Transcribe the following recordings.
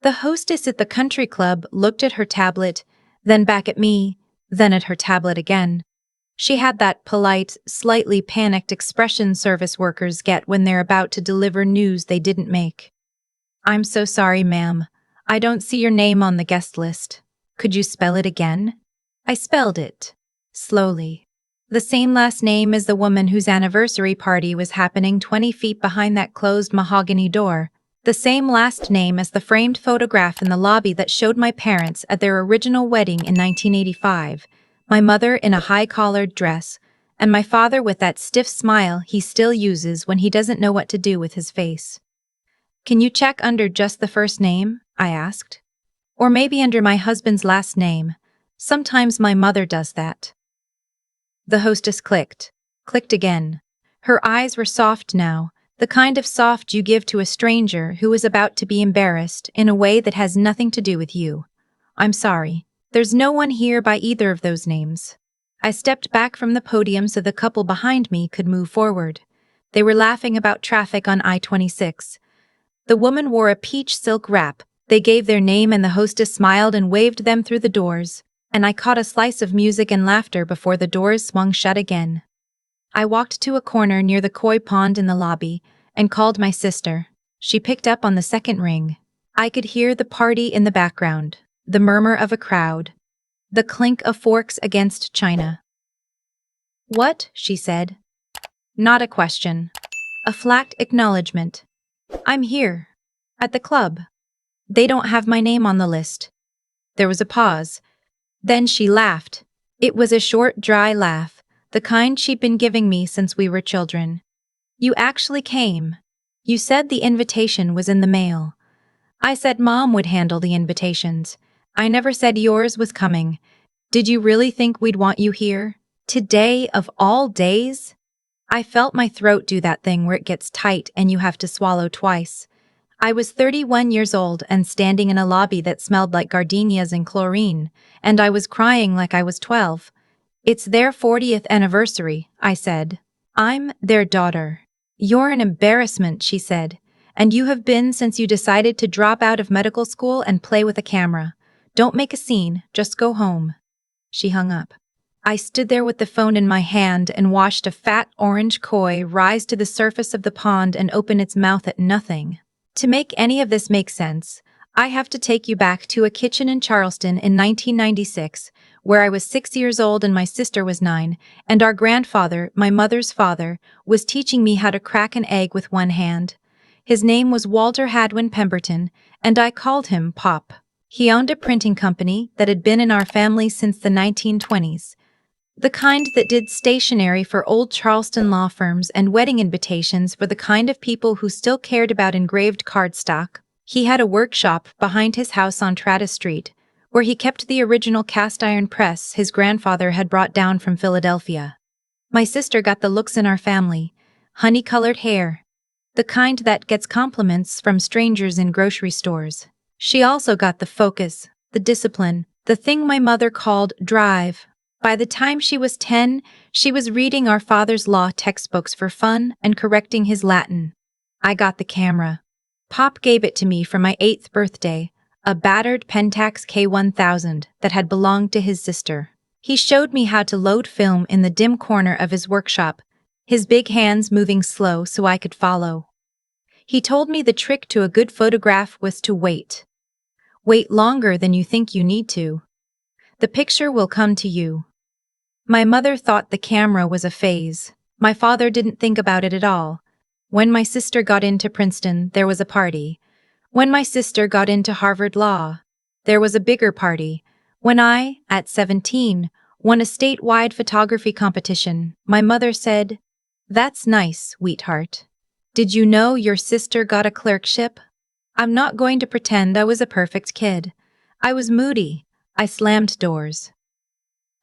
The hostess at the country club looked at her tablet, then back at me, then at her tablet again. She had that polite, slightly panicked expression service workers get when they're about to deliver news they didn't make. "I'm so sorry, ma'am. I don't see your name on the guest list. Could you spell it again?" I spelled it. Slowly. The same last name as the woman whose anniversary party was happening 20 feet behind that closed mahogany door. The same last name as the framed photograph in the lobby that showed my parents at their original wedding in 1985, my mother in a high-collared dress, and my father with that stiff smile he still uses when he doesn't know what to do with his face. "Can you check under just the first name?" I asked. "Or maybe under my husband's last name. Sometimes my mother does that." The hostess clicked again. Her eyes were soft now, the kind of soft you give to a stranger who is about to be embarrassed in a way that has nothing to do with you. "I'm sorry. There's no one here by either of those names." I stepped back from the podium so the couple behind me could move forward. They were laughing about traffic on I-26. The woman wore a peach silk wrap. They gave their name and the hostess smiled and waved them through the doors, and I caught a slice of music and laughter before the doors swung shut again. I walked to a corner near the koi pond in the lobby and called my sister. She picked up on the second ring. I could hear the party in the background, the murmur of a crowd, the clink of forks against china. "What?" she said. Not a question. A flat acknowledgement. "I'm here. At the club. They don't have my name on the list." There was a pause. Then she laughed. It was a short, dry laugh, the kind she'd been giving me since we were children. "You actually came. You said the invitation was in the mail." I said Mom would handle the invitations. "I never said yours was coming. Did you really think we'd want you here? Today of all days?" I felt my throat do that thing where it gets tight and you have to swallow twice. I was 31 years old and standing in a lobby that smelled like gardenias and chlorine, and I was crying like I was 12. "It's their 40th anniversary," I said. "I'm their daughter." "You're an embarrassment," she said, "and you have been since you decided to drop out of medical school and play with a camera. Don't make a scene, just go home." She hung up. I stood there with the phone in my hand and watched a fat orange koi rise to the surface of the pond and open its mouth at nothing. To make any of this make sense, I have to take you back to a kitchen in Charleston in 1996, where I was 6 years old and my sister was 9, and our grandfather, my mother's father, was teaching me how to crack an egg with one hand. His name was Walter Hadwin Pemberton, and I called him Pop. He owned a printing company that had been in our family since the 1920s. The kind that did stationery for old Charleston law firms and wedding invitations for the kind of people who still cared about engraved cardstock. He had a workshop behind his house on Travis Street, where he kept the original cast-iron press his grandfather had brought down from Philadelphia. My sister got the looks in our family, honey-colored hair, the kind that gets compliments from strangers in grocery stores. She also got the focus, the discipline, the thing my mother called drive. By the time she was 10, she was reading our father's law textbooks for fun and correcting his Latin. I got the camera. Pop gave it to me for my 8th birthday, a battered Pentax K1000 that had belonged to his sister. He showed me how to load film in the dim corner of his workshop, his big hands moving slow so I could follow. He told me the trick to a good photograph was to wait. Wait longer than you think you need to. The picture will come to you. My mother thought the camera was a phase. My father didn't think about it at all. When my sister got into Princeton, there was a party. When my sister got into Harvard Law, there was a bigger party. When I, at 17, won a statewide photography competition, my mother said, "That's nice, sweetheart. Did you know your sister got a clerkship?" I'm not going to pretend I was a perfect kid. I was moody. I slammed doors.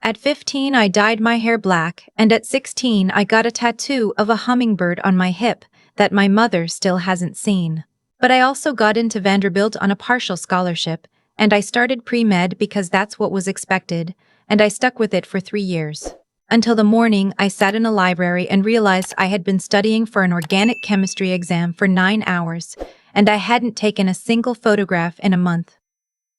At 15, I dyed my hair black, and at 16, I got a tattoo of a hummingbird on my hip that my mother still hasn't seen. But I also got into Vanderbilt on a partial scholarship, and I started pre-med because that's what was expected, and I stuck with it for 3 years. Until the morning I sat in a library and realized I had been studying for an organic chemistry exam for 9 hours, and I hadn't taken a single photograph in a month.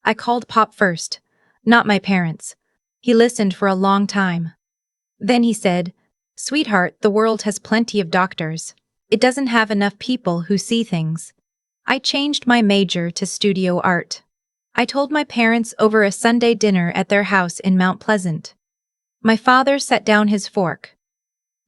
I called Pop first, not my parents. He listened for a long time. Then he said, "Sweetheart, the world has plenty of doctors. It doesn't have enough people who see things." I changed my major to studio art. I told my parents over a Sunday dinner at their house in Mount Pleasant. My father set down his fork.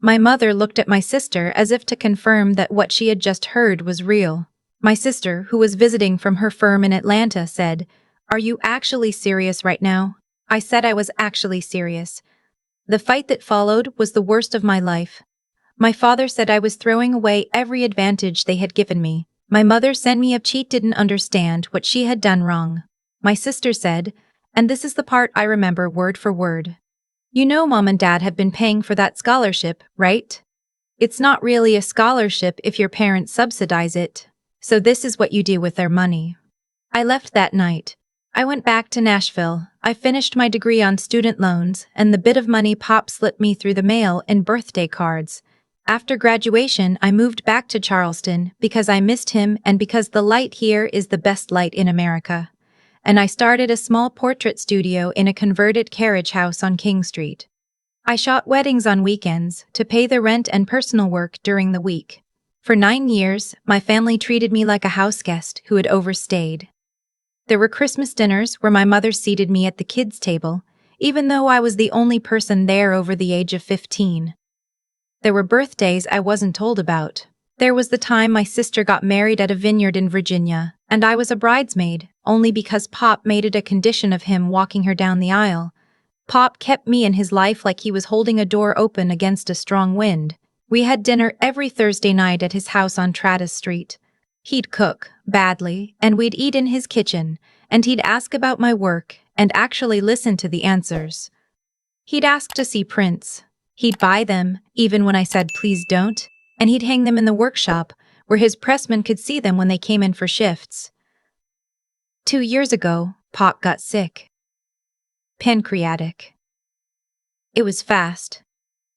My mother looked at my sister as if to confirm that what she had just heard was real. My sister, who was visiting from her firm in Atlanta, said, "Are you actually serious right now?" I said I was actually serious. The fight that followed was the worst of my life. My father said I was throwing away every advantage they had given me. My mother sent me up. She didn't understand what she had done wrong. My sister said, and this is the part I remember word for word, "You know Mom and Dad have been paying for that scholarship, right? It's not really a scholarship if your parents subsidize it. So this is what you do with their money." I left that night. I went back to Nashville. I finished my degree on student loans, and the bit of money Pop slipped me through the mail in birthday cards. After graduation, I moved back to Charleston because I missed him and because the light here is the best light in America. And I started a small portrait studio in a converted carriage house on King Street. I shot weddings on weekends to pay the rent and personal work during the week. For 9 years, my family treated me like a house guest who had overstayed. There were Christmas dinners where my mother seated me at the kids' table, even though I was the only person there over the age of 15. There were birthdays I wasn't told about. There was the time my sister got married at a vineyard in Virginia, and I was a bridesmaid, only because Pop made it a condition of him walking her down the aisle. Pop kept me in his life like he was holding a door open against a strong wind. We had dinner every Thursday night at his house on Travis Street. He'd cook, badly, and we'd eat in his kitchen, and he'd ask about my work, and actually listen to the answers. He'd ask to see prints. He'd buy them, even when I said please don't, and he'd hang them in the workshop, where his pressmen could see them when they came in for shifts. 2 years ago, Pop got sick. Pancreatic. It was fast.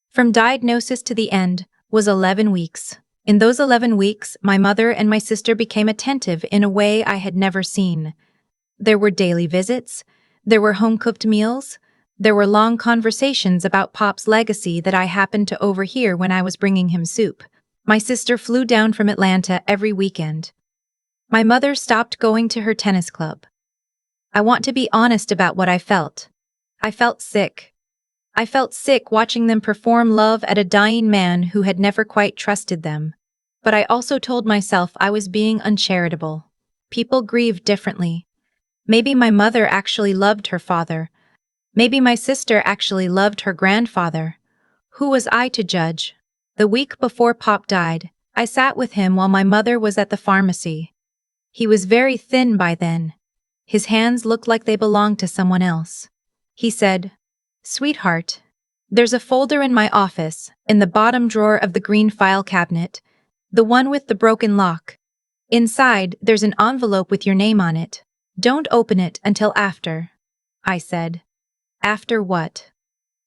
From diagnosis to the end was 11 weeks. In those 11 weeks, my mother and my sister became attentive in a way I had never seen. There were daily visits, there were home-cooked meals, there were long conversations about Pop's legacy that I happened to overhear when I was bringing him soup. My sister flew down from Atlanta every weekend. My mother stopped going to her tennis club. I want to be honest about what I felt. I felt sick. I felt sick watching them perform love at a dying man who had never quite trusted them. But I also told myself I was being uncharitable. People grieve differently. Maybe my mother actually loved her father. Maybe my sister actually loved her grandfather. Who was I to judge? The week before Pop died, I sat with him while my mother was at the pharmacy. He was very thin by then. His hands looked like they belonged to someone else. He said, "Sweetheart, there's a folder in my office, in the bottom drawer of the green file cabinet, the one with the broken lock. Inside, there's an envelope with your name on it. Don't open it until after." I said, "After what?"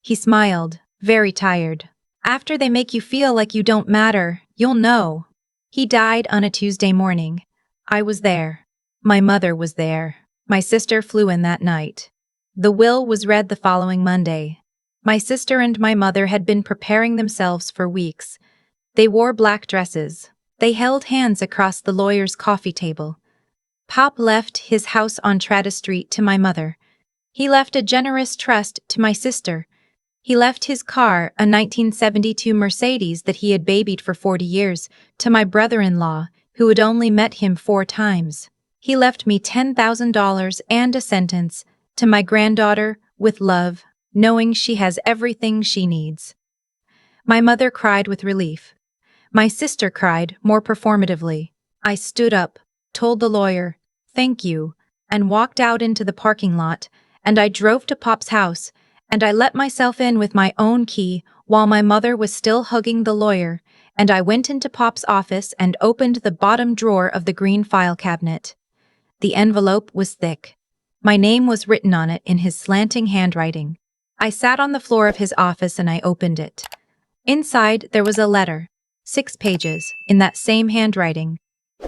He smiled, very tired. "After they make you feel like you don't matter, you'll know." He died on a Tuesday morning. I was there. My mother was there. My sister flew in that night. The will was read the following Monday. My sister and my mother had been preparing themselves for weeks. They wore black dresses. They held hands across the lawyer's coffee table. Pop left his house on Travis Street to my mother. He left a generous trust to my sister. He left his car, a 1972 Mercedes that he had babied for 40 years, to my brother-in-law, who had only met him 4 times. He left me $10,000 and a sentence, to my granddaughter, with love, knowing she has everything she needs. My mother cried with relief. My sister cried more performatively. I stood up, told the lawyer, "Thank you," and walked out into the parking lot, and I drove to Pop's house, and I let myself in with my own key while my mother was still hugging the lawyer, and I went into Pop's office and opened the bottom drawer of the green file cabinet. The envelope was thick. My name was written on it in his slanting handwriting. I sat on the floor of his office and I opened it. Inside there was a letter, 6 pages, in that same handwriting.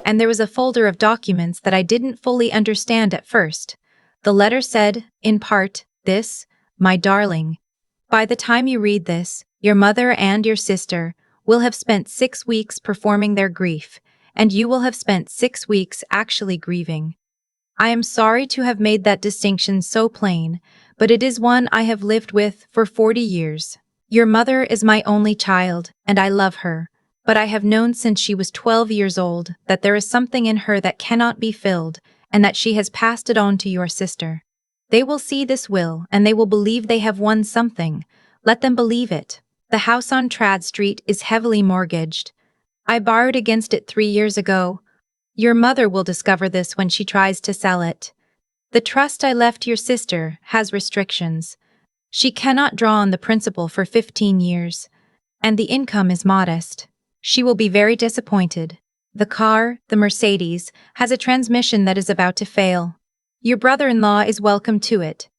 And there was a folder of documents that I didn't fully understand at first. The letter said, in part, this, my darling. By the time you read this, your mother and your sister will have spent 6 weeks performing their grief, and you will have spent 6 weeks actually grieving. I am sorry to have made that distinction so plain, but it is one I have lived with for 40 years. Your mother is my only child, and I love her, but I have known since she was 12 years old that there is something in her that cannot be filled, and that she has passed it on to your sister. They will see this will, and they will believe they have won something. Let them believe it. The house on Trad Street is heavily mortgaged. I borrowed against it 3 years ago. Your mother will discover this when she tries to sell it. The trust I left your sister has restrictions. She cannot draw on the principal for 15 years, and the income is modest. She will be very disappointed. The car, the Mercedes, has a transmission that is about to fail. Your brother-in-law is welcome to it.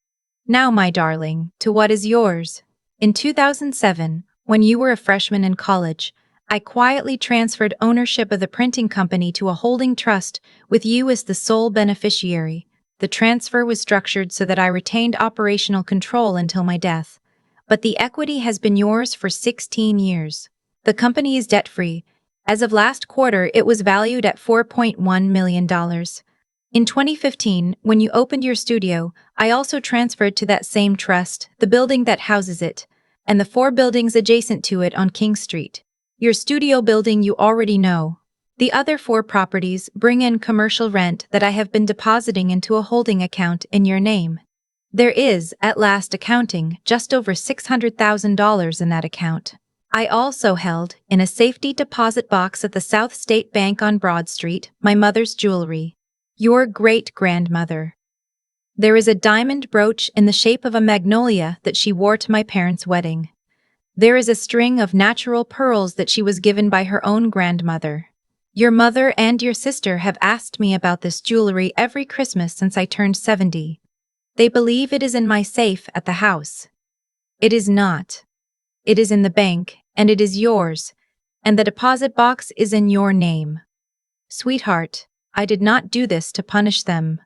Now, my darling, to what is yours. In 2007, when you were a freshman in college, I quietly transferred ownership of the printing company to a holding trust with you as the sole beneficiary. The transfer was structured so that I retained operational control until my death. But the equity has been yours for 16 years. The company is debt-free. As of last quarter, it was valued at $4.1 million. In 2015, when you opened your studio, I also transferred to that same trust the building that houses it, and the 4 buildings adjacent to it on King Street. Your studio building you already know. The other 4 properties bring in commercial rent that I have been depositing into a holding account in your name. There is, at last accounting, just over $600,000 in that account. I also held, in a safety deposit box at the South State Bank on Broad Street, my mother's jewelry. Your great-grandmother. There is a diamond brooch in the shape of a magnolia that she wore to my parents' wedding. There is a string of natural pearls that she was given by her own grandmother. Your mother and your sister have asked me about this jewelry every Christmas since I turned 70. They believe it is in my safe at the house. It is not. It is in the bank, and it is yours, and the deposit box is in your name. Sweetheart, I did not do this to punish them.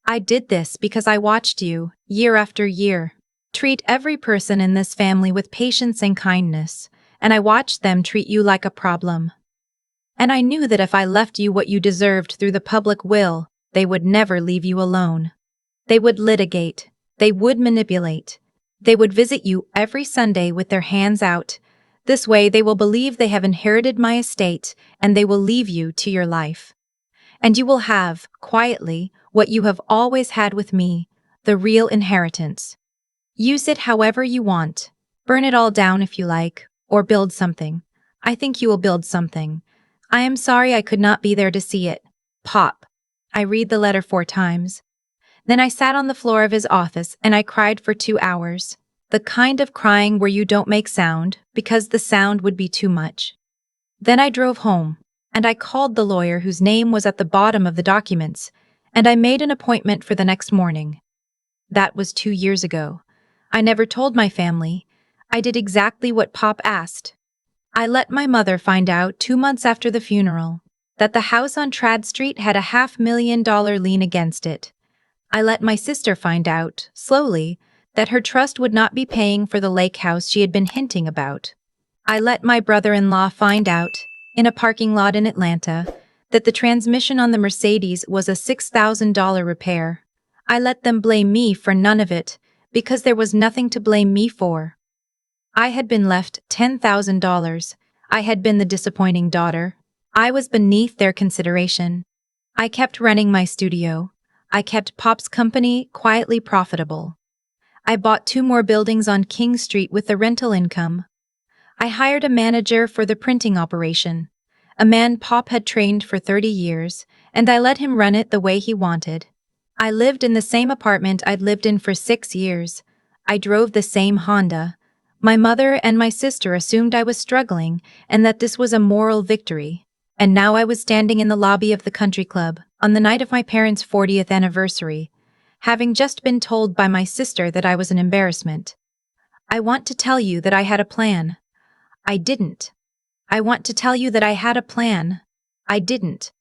I did this because I watched you, year after year, treat every person in this family with patience and kindness, and I watched them treat you like a problem. And I knew that if I left you what you deserved through the public will, they would never leave you alone. They would litigate. They would manipulate. They would visit you every Sunday with their hands out. This way they will believe they have inherited my estate, and they will leave you to your life. And you will have, quietly, what you have always had with me, the real inheritance. Use it however you want. Burn it all down if you like, or build something. I think you will build something. I am sorry I could not be there to see it. Pop. I read the letter 4 times. Then I sat on the floor of his office and I cried for 2 hours. The kind of crying where you don't make sound, because the sound would be too much. Then I drove home, and I called the lawyer whose name was at the bottom of the documents, and I made an appointment for the next morning. That was 2 years ago. I never told my family. I did exactly what Pop asked. I let my mother find out 2 months after the funeral that the house on Trad Street had a $500,000 lien against it. I let my sister find out, slowly, that her trust would not be paying for the lake house she had been hinting about. I let my brother-in-law find out, in a parking lot in Atlanta, that the transmission on the Mercedes was a $6,000 repair. I let them blame me for none of it, because there was nothing to blame me for. I had been left $10,000. I had been the disappointing daughter. I was beneath their consideration. I kept running my studio. I kept Pop's company quietly profitable. I bought 2 more buildings on King Street with the rental income. I hired a manager for the printing operation, a man Pop had trained for 30 years, and I let him run it the way he wanted. I lived in the same apartment I'd lived in for 6 years. I drove the same Honda. My mother and my sister assumed I was struggling and that this was a moral victory. And now I was standing in the lobby of the country club, on the night of my parents' 40th anniversary, having just been told by my sister that I was an embarrassment. I want to tell you that I had a plan. I didn't. I want to tell you that I had a plan. I didn't.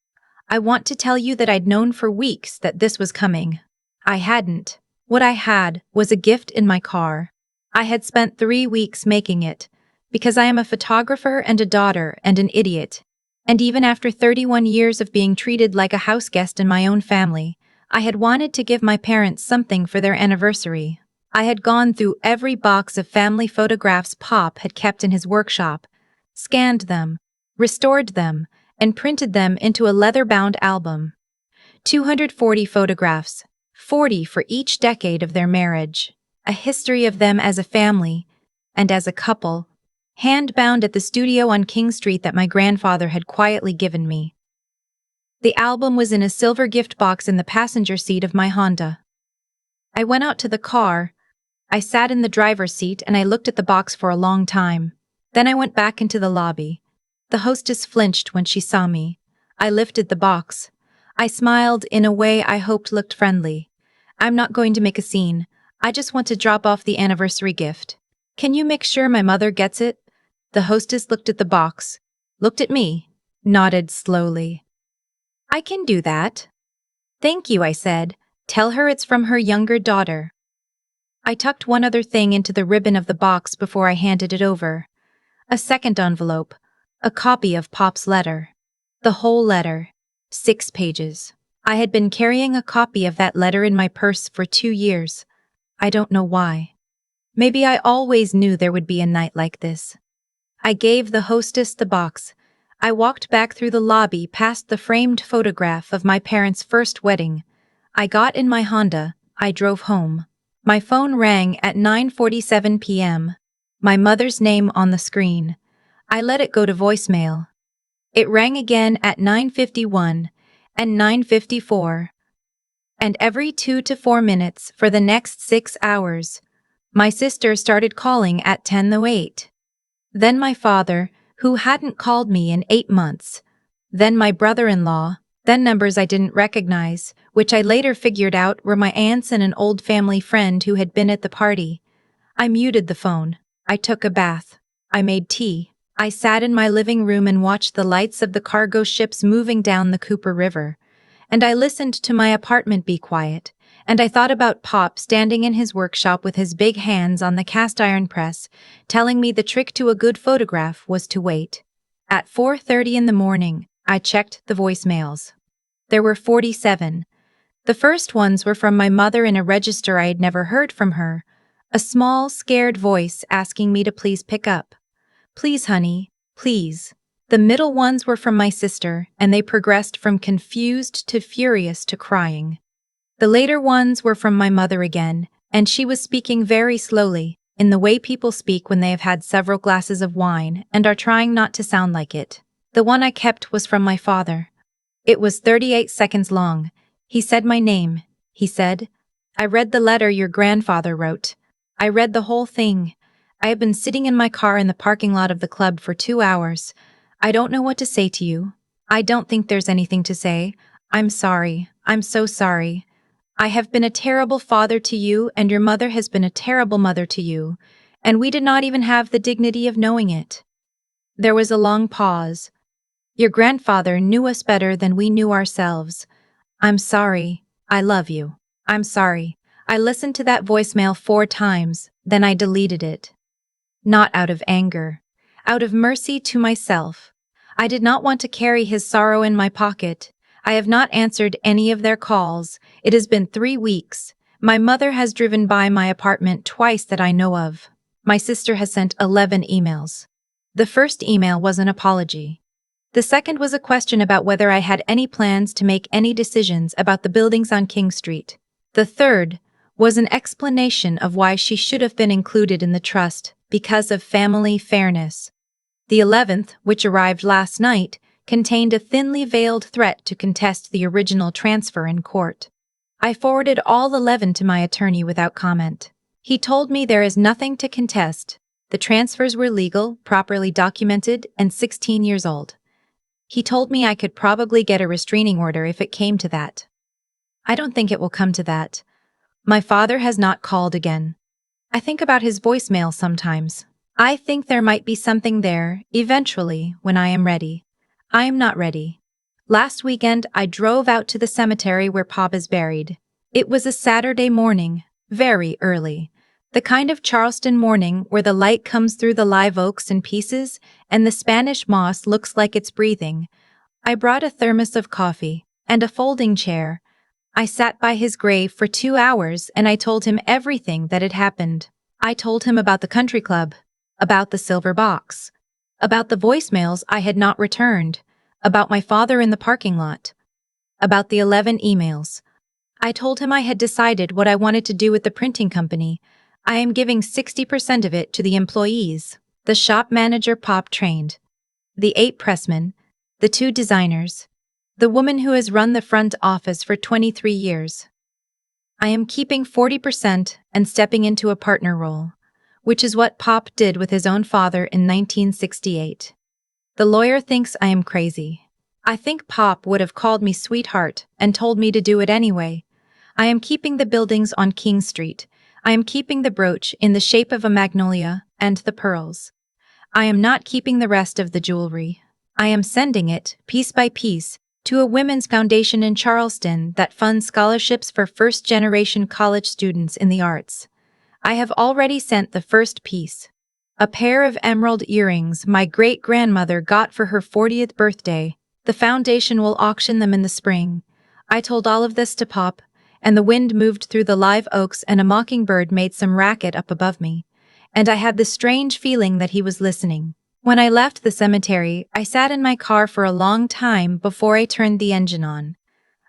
I want to tell you that I'd known for weeks that this was coming. I hadn't. What I had was a gift in my car. I had spent 3 weeks making it, because I am a photographer and a daughter and an idiot. And even after 31 years of being treated like a houseguest in my own family, I had wanted to give my parents something for their anniversary. I had gone through every box of family photographs Pop had kept in his workshop, scanned them, restored them, and printed them into a leather-bound album. 240 photographs, 40 for each decade of their marriage, a history of them as a family and as a couple, hand-bound at the studio on King Street that my grandfather had quietly given me. The album was in a silver gift box in the passenger seat of my Honda. I went out to the car. I sat in the driver's seat and I looked at the box for a long time. Then I went back into the lobby. The hostess flinched when she saw me. I lifted the box. I smiled in a way I hoped looked friendly. I'm not going to make a scene. I just want to drop off the anniversary gift. Can you make sure my mother gets it? The hostess looked at the box, looked at me, nodded slowly. I can do that. Thank you, I said. Tell her it's from her younger daughter. I tucked one other thing into the ribbon of the box before I handed it over. A second envelope, a copy of Pop's letter. The whole letter, 6 pages. I had been carrying a copy of that letter in my purse for 2 years. I don't know why. Maybe I always knew there would be a night like this. I gave the hostess the box. I walked back through the lobby past the framed photograph of my parents' first wedding. I got in my Honda. I drove home. My phone rang at 9:47 p.m. My mother's name on the screen. I let it go to voicemail. It rang again at 9:51 and 9:54. And every 2 to 4 minutes for the next 6 hours. My sister started calling at 10:08. Then my father, who hadn't called me in 8 months. Then my brother-in-law, then numbers I didn't recognize, which I later figured out were my aunts and an old family friend who had been at the party. I muted the phone. I took a bath. I made tea. I sat in my living room and watched the lights of the cargo ships moving down the Cooper River. And I listened to my apartment be quiet. And I thought about Pop standing in his workshop with his big hands on the cast iron press, telling me the trick to a good photograph was to wait. At 4:30 in the morning, I checked the voicemails. There were 47. The first ones were from my mother in a register I had never heard from her, a small, scared voice asking me to please pick up. Please, honey, please. The middle ones were from my sister, and they progressed from confused to furious to crying. The later ones were from my mother again, and she was speaking very slowly, in the way people speak when they have had several glasses of wine and are trying not to sound like it. The one I kept was from my father. It was 38 seconds long. He said my name. He said, I read the letter your grandfather wrote. I read the whole thing. I have been sitting in my car in the parking lot of the club for 2 hours. I don't know what to say to you. I don't think there's anything to say. I'm sorry. I'm so sorry. I have been a terrible father to you, and your mother has been a terrible mother to you, and we did not even have the dignity of knowing it. There was a long pause. Your grandfather knew us better than we knew ourselves. I'm sorry. I love you. I'm sorry. I listened to that voicemail 4 times, then I deleted it. Not out of anger. Out of mercy to myself. I did not want to carry his sorrow in my pocket. I have not answered any of their calls. It has been 3 weeks. My mother has driven by my apartment twice that I know of. My sister has sent 11 emails. The first email was an apology. The second was a question about whether I had any plans to make any decisions about the buildings on King Street. The third was an explanation of why she should have been included in the trust because of family fairness. The 11th, which arrived last night, contained a thinly veiled threat to contest the original transfer in court. I forwarded all 11 to my attorney without comment. He told me there is nothing to contest. The transfers were legal, properly documented, and 16 years old. He told me I could probably get a restraining order if it came to that. I don't think it will come to that. My father has not called again. I think about his voicemail sometimes. I think there might be something there, eventually, when I am ready. I am not ready. Last weekend, I drove out to the cemetery where Pop is buried. It was a Saturday morning, very early. The kind of Charleston morning where the light comes through the live oaks in pieces and the Spanish moss looks like it's breathing. I brought a thermos of coffee and a folding chair. I sat by his grave for 2 hours and I told him everything that had happened. I told him about the country club, about the silver box, about the voicemails I had not returned, about my father in the parking lot, about the 11 emails. I told him I had decided what I wanted to do with the printing company. I am giving 60% of it to the employees, the shop manager Pop trained, the 8 pressmen, the 2 designers, the woman who has run the front office for 23 years. I am keeping 40% and stepping into a partner role, which is what Pop did with his own father in 1968. The lawyer thinks I am crazy. I think Pop would have called me sweetheart and told me to do it anyway. I am keeping the buildings on King Street. I am keeping the brooch in the shape of a magnolia and the pearls. I am not keeping the rest of the jewelry. I am sending it, piece by piece, to a women's foundation in Charleston that funds scholarships for first-generation college students in the arts. I have already sent the first piece. A pair of emerald earrings my great-grandmother got for her 40th birthday. The foundation will auction them in the spring. I told all of this to Pop, and the wind moved through the live oaks and a mockingbird made some racket up above me. And I had the strange feeling that he was listening. When I left the cemetery, I sat in my car for a long time before I turned the engine on.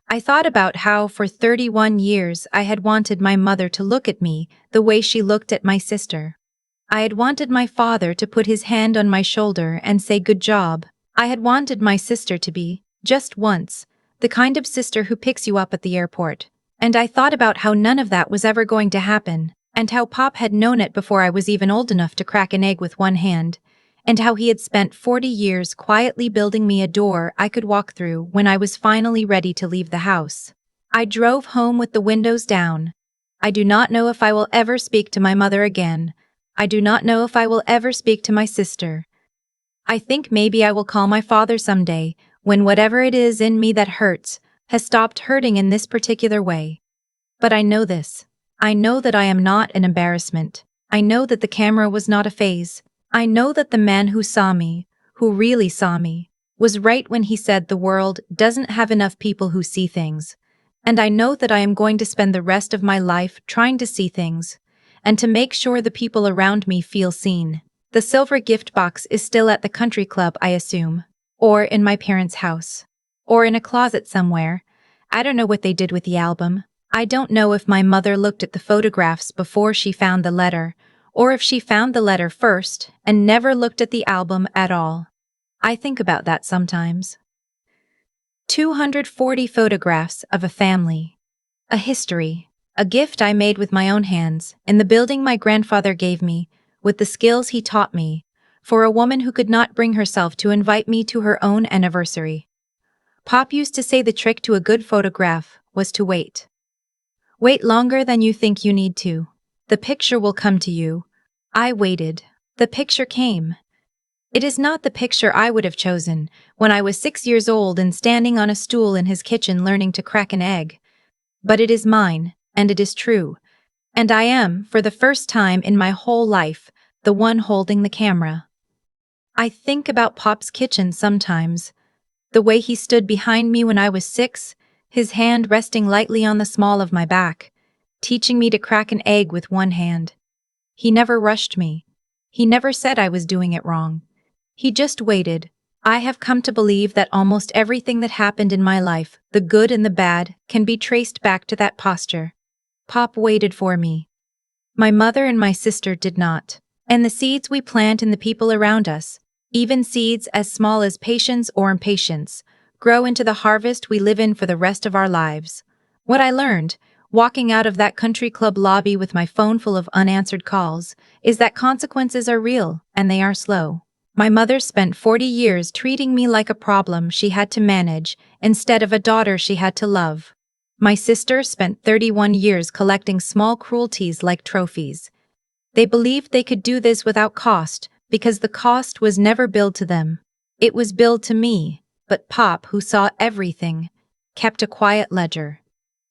I thought about how for 31 years I had wanted my mother to look at me the way she looked at my sister. I had wanted my father to put his hand on my shoulder and say good job. I had wanted my sister to be, just once, the kind of sister who picks you up at the airport. And I thought about how none of that was ever going to happen, and how Pop had known it before I was even old enough to crack an egg with one hand, and how he had spent 40 years quietly building me a door I could walk through when I was finally ready to leave the house. I drove home with the windows down. I do not know if I will ever speak to my mother again. I do not know if I will ever speak to my sister. I think maybe I will call my father someday, when whatever it is in me that hurts has stopped hurting in this particular way. But I know this. I know that I am not an embarrassment. I know that the camera was not a phase. I know that the man who saw me, who really saw me, was right when he said the world doesn't have enough people who see things. And I know that I am going to spend the rest of my life trying to see things, and to make sure the people around me feel seen. The silver gift box is still at the country club, I assume, or in my parents' house, or in a closet somewhere. I don't know what they did with the album. I don't know if my mother looked at the photographs before she found the letter, or if she found the letter first and never looked at the album at all. I think about that sometimes. 240 photographs of a family, a history, a gift I made with my own hands in the building my grandfather gave me, with the skills he taught me, for a woman who could not bring herself to invite me to her own anniversary. Pop used to say the trick to a good photograph was to wait. Wait longer than you think you need to. The picture will come to you. I waited. The picture came. It is not the picture I would have chosen when I was 6 years old and standing on a stool in his kitchen learning to crack an egg. But it is mine, and it is true. And I am, for the first time in my whole life, the one holding the camera. I think about Pop's kitchen sometimes. The way he stood behind me when I was 6, his hand resting lightly on the small of my back, teaching me to crack an egg with one hand. He never rushed me. He never said I was doing it wrong. He just waited. I have come to believe that almost everything that happened in my life, the good and the bad, can be traced back to that posture. Pop waited for me. My mother and my sister did not. And the seeds we plant in the people around us, even seeds as small as patience or impatience, grow into the harvest we live in for the rest of our lives. What I learned, walking out of that country club lobby with my phone full of unanswered calls, is that consequences are real, and they are slow. My mother spent 40 years treating me like a problem she had to manage instead of a daughter she had to love. My sister spent 31 years collecting small cruelties like trophies. They believed they could do this without cost because the cost was never billed to them. It was billed to me. but Pop, who saw everything, kept a quiet ledger.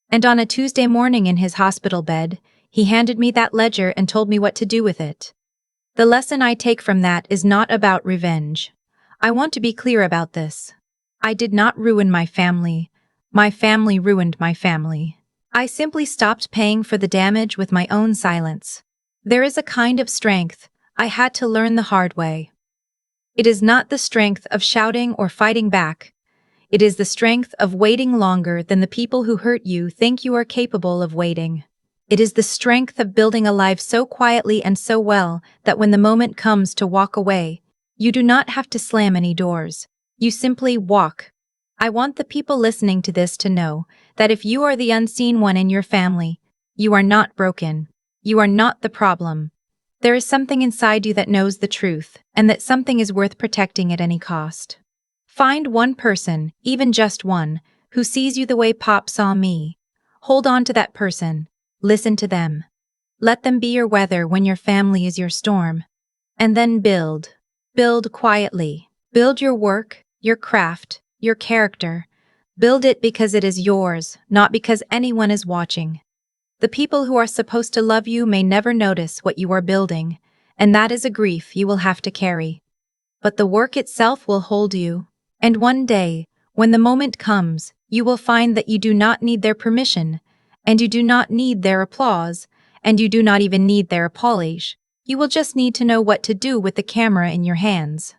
And on a Tuesday morning in his hospital bed, he handed me that ledger and told me what to do with it. The lesson I take from that is not about revenge. I want to be clear about this. I did not ruin my family. My family ruined my family. I simply stopped paying for the damage with my own silence. There is a kind of strength I had to learn the hard way. It is not the strength of shouting or fighting back. It is the strength of waiting longer than the people who hurt you think you are capable of waiting. It is the strength of building a life so quietly and so well that when the moment comes to walk away, you do not have to slam any doors. You simply walk. I want the people listening to this to know that if you are the unseen one in your family, you are not broken. You are not the problem. There is something inside you that knows the truth, and that something is worth protecting at any cost. Find one person, even just one, who sees you the way Pop saw me. Hold on to that person. Listen to them. Let them be your weather when your family is your storm. And then build. Build quietly. Build your work, your craft, your character. Build it because it is yours, not because anyone is watching. The people who are supposed to love you may never notice what you are building, and that is a grief you will have to carry. But the work itself will hold you, and one day, when the moment comes, you will find that you do not need their permission, and you do not need their applause, and you do not even need their apology. You will just need to know what to do with the camera in your hands.